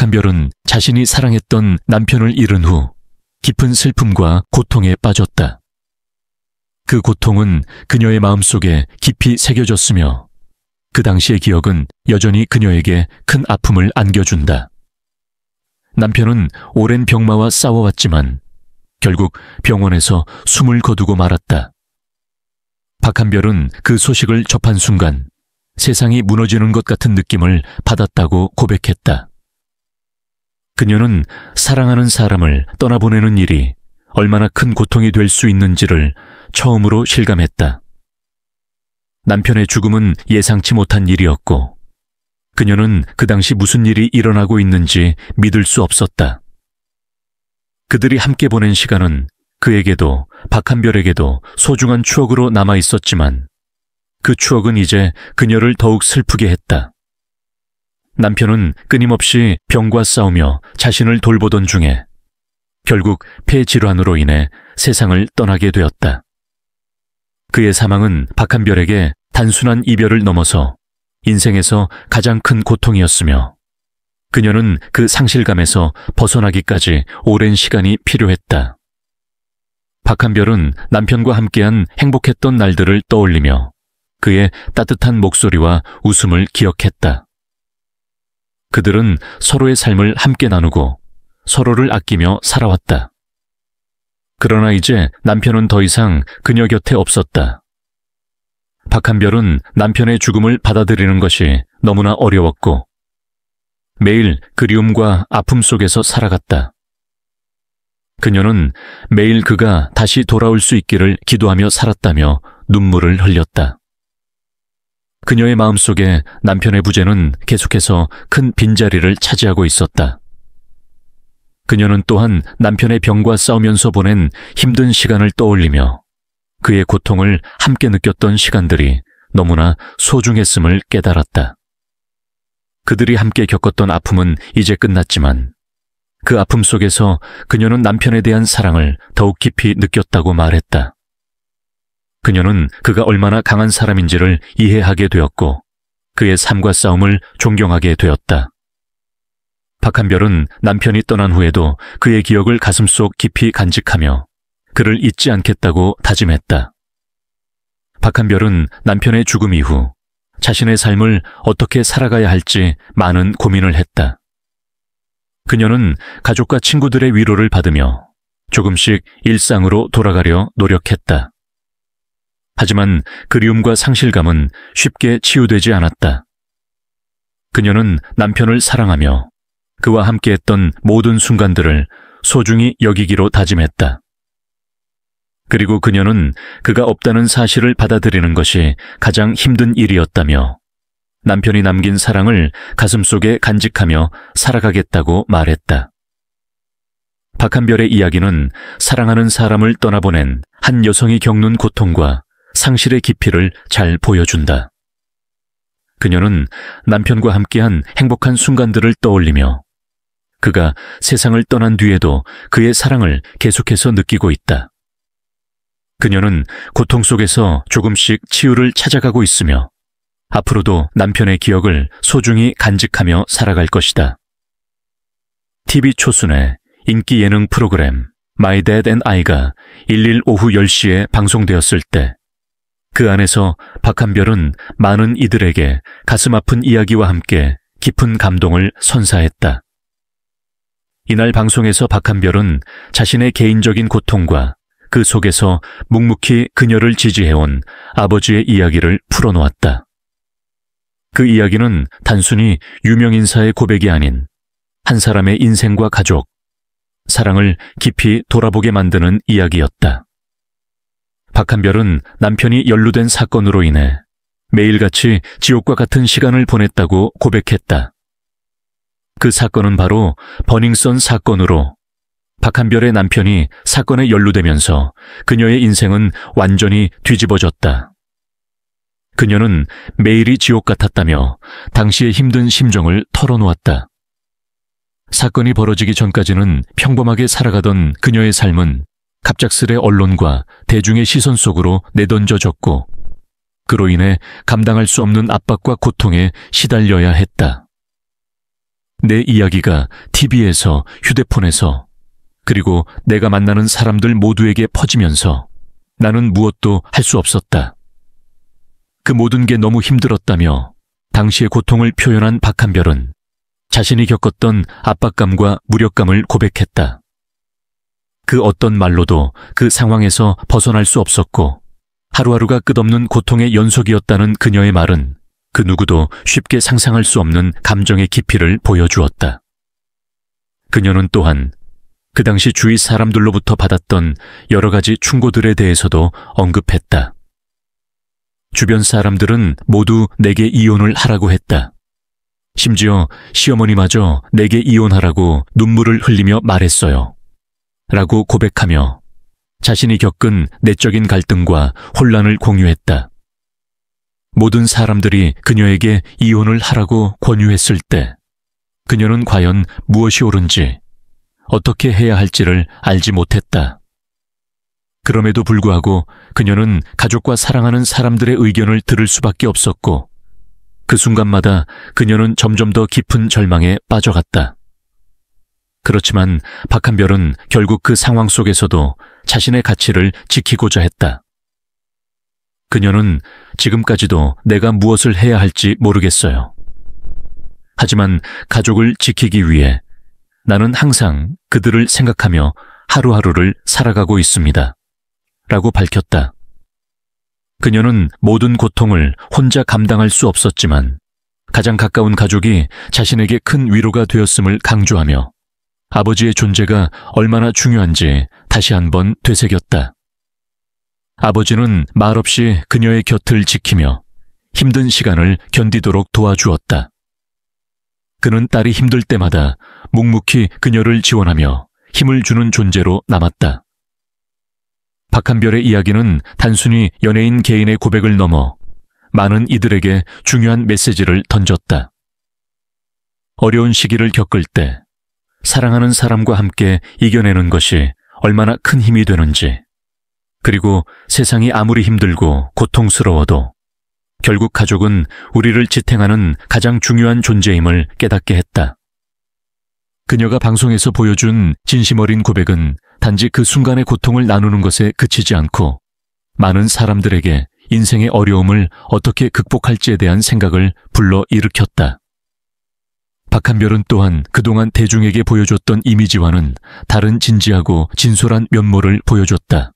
박한별은 자신이 사랑했던 남편을 잃은 후 깊은 슬픔과 고통에 빠졌다. 그 고통은 그녀의 마음속에 깊이 새겨졌으며 그 당시의 기억은 여전히 그녀에게 큰 아픔을 안겨준다. 남편은 오랜 병마와 싸워왔지만 결국 병원에서 숨을 거두고 말았다. 박한별은 그 소식을 접한 순간 세상이 무너지는 것 같은 느낌을 받았다고 고백했다. 그녀는 사랑하는 사람을 떠나보내는 일이 얼마나 큰 고통이 될 수 있는지를 처음으로 실감했다. 남편의 죽음은 예상치 못한 일이었고 그녀는 그 당시 무슨 일이 일어나고 있는지 믿을 수 없었다. 그들이 함께 보낸 시간은 그에게도 박한별에게도 소중한 추억으로 남아 있었지만 그 추억은 이제 그녀를 더욱 슬프게 했다. 남편은 끊임없이 병과 싸우며 자신을 돌보던 중에 결국 폐질환으로 인해 세상을 떠나게 되었다. 그의 사망은 박한별에게 단순한 이별을 넘어서 인생에서 가장 큰 고통이었으며 그녀는 그 상실감에서 벗어나기까지 오랜 시간이 필요했다. 박한별은 남편과 함께한 행복했던 날들을 떠올리며 그의 따뜻한 목소리와 웃음을 기억했다. 그들은 서로의 삶을 함께 나누고 서로를 아끼며 살아왔다. 그러나 이제 남편은 더 이상 그녀 곁에 없었다. 박한별은 남편의 죽음을 받아들이는 것이 너무나 어려웠고 매일 그리움과 아픔 속에서 살아갔다. 그녀는 매일 그가 다시 돌아올 수 있기를 기도하며 살았다며 눈물을 흘렸다. 그녀의 마음속에 남편의 부재는 계속해서 큰 빈자리를 차지하고 있었다. 그녀는 또한 남편의 병과 싸우면서 보낸 힘든 시간을 떠올리며 그의 고통을 함께 느꼈던 시간들이 너무나 소중했음을 깨달았다. 그들이 함께 겪었던 아픔은 이제 끝났지만 그 아픔 속에서 그녀는 남편에 대한 사랑을 더욱 깊이 느꼈다고 말했다. 그녀는 그가 얼마나 강한 사람인지를 이해하게 되었고 그의 삶과 싸움을 존경하게 되었다. 박한별은 남편이 떠난 후에도 그의 기억을 가슴속 깊이 간직하며 그를 잊지 않겠다고 다짐했다. 박한별은 남편의 죽음 이후 자신의 삶을 어떻게 살아가야 할지 많은 고민을 했다. 그녀는 가족과 친구들의 위로를 받으며 조금씩 일상으로 돌아가려 노력했다. 하지만 그리움과 상실감은 쉽게 치유되지 않았다. 그녀는 남편을 사랑하며 그와 함께했던 모든 순간들을 소중히 여기기로 다짐했다. 그리고 그녀는 그가 없다는 사실을 받아들이는 것이 가장 힘든 일이었다며 남편이 남긴 사랑을 가슴속에 간직하며 살아가겠다고 말했다. 박한별의 이야기는 사랑하는 사람을 떠나보낸 한 여성이 겪는 고통과 상실의 깊이를 잘 보여준다. 그녀는 남편과 함께한 행복한 순간들을 떠올리며 그가 세상을 떠난 뒤에도 그의 사랑을 계속해서 느끼고 있다. 그녀는 고통 속에서 조금씩 치유를 찾아가고 있으며 앞으로도 남편의 기억을 소중히 간직하며 살아갈 것이다. TV 초순의 인기 예능 프로그램 My Dad and I가 일일 오후 10시에 방송되었을 때 그 안에서 박한별은 많은 이들에게 가슴 아픈 이야기와 함께 깊은 감동을 선사했다. 이날 방송에서 박한별은 자신의 개인적인 고통과 그 속에서 묵묵히 그녀를 지지해온 아버지의 이야기를 풀어놓았다. 그 이야기는 단순히 유명인사의 고백이 아닌 한 사람의 인생과 가족, 사랑을 깊이 돌아보게 만드는 이야기였다. 박한별은 남편이 연루된 사건으로 인해 매일같이 지옥과 같은 시간을 보냈다고 고백했다. 그 사건은 바로 버닝썬 사건으로 박한별의 남편이 사건에 연루되면서 그녀의 인생은 완전히 뒤집어졌다. 그녀는 매일이 지옥 같았다며 당시의 힘든 심정을 털어놓았다. 사건이 벌어지기 전까지는 평범하게 살아가던 그녀의 삶은 갑작스레 언론과 대중의 시선 속으로 내던져졌고 그로 인해 감당할 수 없는 압박과 고통에 시달려야 했다. 내 이야기가 TV에서, 휴대폰에서, 그리고 내가 만나는 사람들 모두에게 퍼지면서 나는 무엇도 할 수 없었다. 그 모든 게 너무 힘들었다며 당시의 고통을 표현한 박한별은 자신이 겪었던 압박감과 무력감을 고백했다. 그 어떤 말로도 그 상황에서 벗어날 수 없었고 하루하루가 끝없는 고통의 연속이었다는 그녀의 말은 그 누구도 쉽게 상상할 수 없는 감정의 깊이를 보여주었다. 그녀는 또한 그 당시 주위 사람들로부터 받았던 여러 가지 충고들에 대해서도 언급했다. 주변 사람들은 모두 내게 이혼을 하라고 했다. 심지어 시어머니마저 내게 이혼하라고 눈물을 흘리며 말했어요. 라고 고백하며 자신이 겪은 내적인 갈등과 혼란을 공유했다. 모든 사람들이 그녀에게 이혼을 하라고 권유했을 때 그녀는 과연 무엇이 옳은지 어떻게 해야 할지를 알지 못했다. 그럼에도 불구하고 그녀는 가족과 사랑하는 사람들의 의견을 들을 수밖에 없었고 그 순간마다 그녀는 점점 더 깊은 절망에 빠져갔다. 그렇지만 박한별은 결국 그 상황 속에서도 자신의 가치를 지키고자 했다. 그녀는 지금까지도 내가 무엇을 해야 할지 모르겠어요. 하지만 가족을 지키기 위해 나는 항상 그들을 생각하며 하루하루를 살아가고 있습니다. 라고 밝혔다. 그녀는 모든 고통을 혼자 감당할 수 없었지만 가장 가까운 가족이 자신에게 큰 위로가 되었음을 강조하며 아버지의 존재가 얼마나 중요한지 다시 한번 되새겼다. 아버지는 말없이 그녀의 곁을 지키며 힘든 시간을 견디도록 도와주었다. 그는 딸이 힘들 때마다 묵묵히 그녀를 지원하며 힘을 주는 존재로 남았다. 박한별의 이야기는 단순히 연예인 개인의 고백을 넘어 많은 이들에게 중요한 메시지를 던졌다. 어려운 시기를 겪을 때 사랑하는 사람과 함께 이겨내는 것이 얼마나 큰 힘이 되는지, 그리고 세상이 아무리 힘들고 고통스러워도 결국 가족은 우리를 지탱하는 가장 중요한 존재임을 깨닫게 했다. 그녀가 방송에서 보여준 진심 어린 고백은 단지 그 순간의 고통을 나누는 것에 그치지 않고 많은 사람들에게 인생의 어려움을 어떻게 극복할지에 대한 생각을 불러일으켰다. 박한별은 또한 그동안 대중에게 보여줬던 이미지와는 다른 진지하고 진솔한 면모를 보여줬다.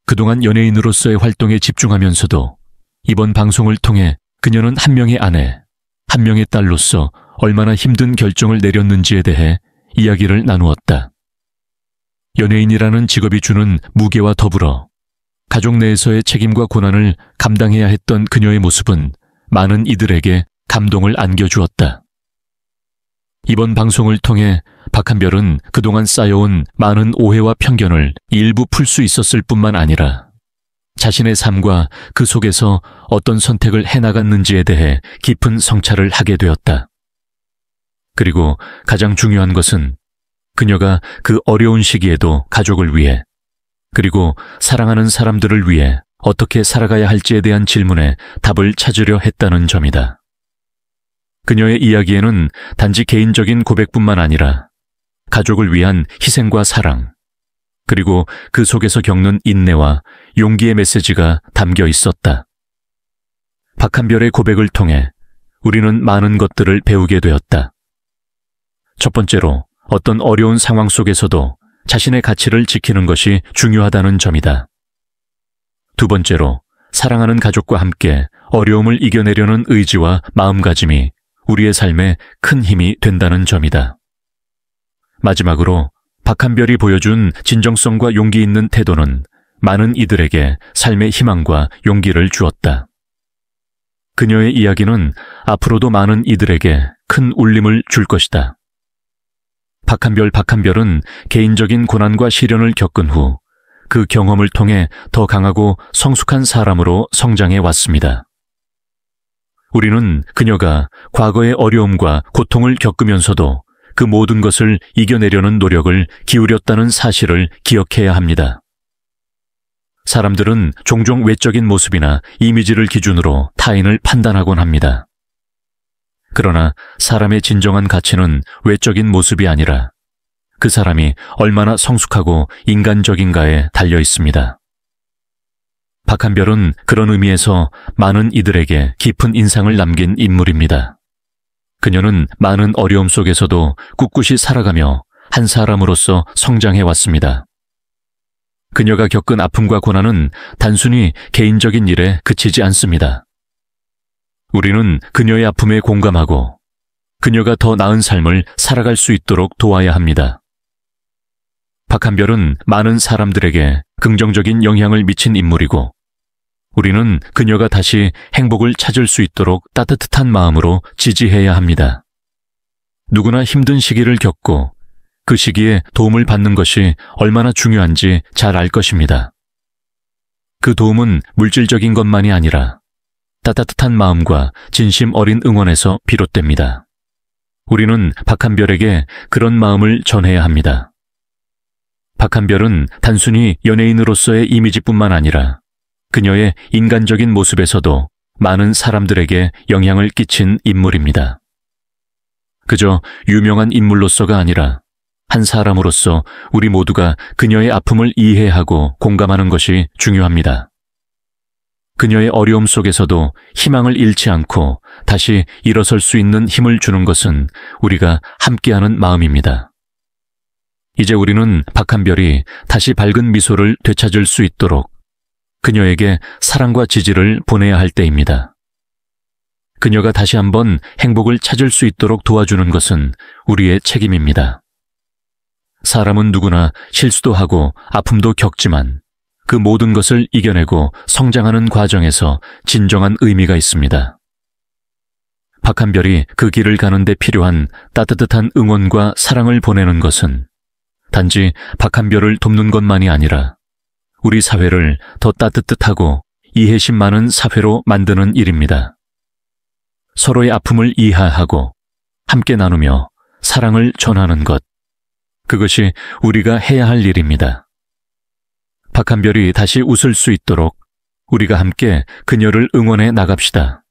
그동안 연예인으로서의 활동에 집중하면서도 이번 방송을 통해 그녀는 한 명의 아내, 한 명의 딸로서 얼마나 힘든 결정을 내렸는지에 대해 이야기를 나누었다. 연예인이라는 직업이 주는 무게와 더불어 가족 내에서의 책임과 고난을 감당해야 했던 그녀의 모습은 많은 이들에게 감동을 안겨주었다. 이번 방송을 통해 박한별은 그동안 쌓여온 많은 오해와 편견을 일부 풀 수 있었을 뿐만 아니라 자신의 삶과 그 속에서 어떤 선택을 해나갔는지에 대해 깊은 성찰을 하게 되었다. 그리고 가장 중요한 것은 그녀가 그 어려운 시기에도 가족을 위해, 그리고 사랑하는 사람들을 위해 어떻게 살아가야 할지에 대한 질문에 답을 찾으려 했다는 점이다. 그녀의 이야기에는 단지 개인적인 고백뿐만 아니라 가족을 위한 희생과 사랑, 그리고 그 속에서 겪는 인내와 용기의 메시지가 담겨 있었다. 박한별의 고백을 통해 우리는 많은 것들을 배우게 되었다. 첫 번째로, 어떤 어려운 상황 속에서도 자신의 가치를 지키는 것이 중요하다는 점이다. 두 번째로, 사랑하는 가족과 함께 어려움을 이겨내려는 의지와 마음가짐이 우리의 삶에 큰 힘이 된다는 점이다. 마지막으로 박한별이 보여준 진정성과 용기 있는 태도는 많은 이들에게 삶의 희망과 용기를 주었다. 그녀의 이야기는 앞으로도 많은 이들에게 큰 울림을 줄 것이다. 박한별은 개인적인 고난과 시련을 겪은 후 그 경험을 통해 더 강하고 성숙한 사람으로 성장해 왔습니다. 우리는 그녀가 과거의 어려움과 고통을 겪으면서도 그 모든 것을 이겨내려는 노력을 기울였다는 사실을 기억해야 합니다. 사람들은 종종 외적인 모습이나 이미지를 기준으로 타인을 판단하곤 합니다. 그러나 사람의 진정한 가치는 외적인 모습이 아니라 그 사람이 얼마나 성숙하고 인간적인가에 달려 있습니다. 박한별은 그런 의미에서 많은 이들에게 깊은 인상을 남긴 인물입니다. 그녀는 많은 어려움 속에서도 꿋꿋이 살아가며 한 사람으로서 성장해 왔습니다. 그녀가 겪은 아픔과 고난은 단순히 개인적인 일에 그치지 않습니다. 우리는 그녀의 아픔에 공감하고 그녀가 더 나은 삶을 살아갈 수 있도록 도와야 합니다. 박한별은 많은 사람들에게 긍정적인 영향을 미친 인물이고 우리는 그녀가 다시 행복을 찾을 수 있도록 따뜻한 마음으로 지지해야 합니다. 누구나 힘든 시기를 겪고 그 시기에 도움을 받는 것이 얼마나 중요한지 잘 알 것입니다. 그 도움은 물질적인 것만이 아니라 따뜻한 마음과 진심 어린 응원에서 비롯됩니다. 우리는 박한별에게 그런 마음을 전해야 합니다. 박한별은 단순히 연예인으로서의 이미지뿐만 아니라 그녀의 인간적인 모습에서도 많은 사람들에게 영향을 끼친 인물입니다. 그저 유명한 인물로서가 아니라 한 사람으로서 우리 모두가 그녀의 아픔을 이해하고 공감하는 것이 중요합니다. 그녀의 어려움 속에서도 희망을 잃지 않고 다시 일어설 수 있는 힘을 주는 것은 우리가 함께하는 마음입니다. 이제 우리는 박한별이 다시 밝은 미소를 되찾을 수 있도록 그녀에게 사랑과 지지를 보내야 할 때입니다. 그녀가 다시 한번 행복을 찾을 수 있도록 도와주는 것은 우리의 책임입니다. 사람은 누구나 실수도 하고 아픔도 겪지만 그 모든 것을 이겨내고 성장하는 과정에서 진정한 의미가 있습니다. 박한별이 그 길을 가는 데 필요한 따뜻한 응원과 사랑을 보내는 것은 단지 박한별을 돕는 것만이 아니라 우리 사회를 더 따뜻하고 이해심 많은 사회로 만드는 일입니다. 서로의 아픔을 이해하고 함께 나누며 사랑을 전하는 것, 그것이 우리가 해야 할 일입니다. 박한별이 다시 웃을 수 있도록 우리가 함께 그녀를 응원해 나갑시다.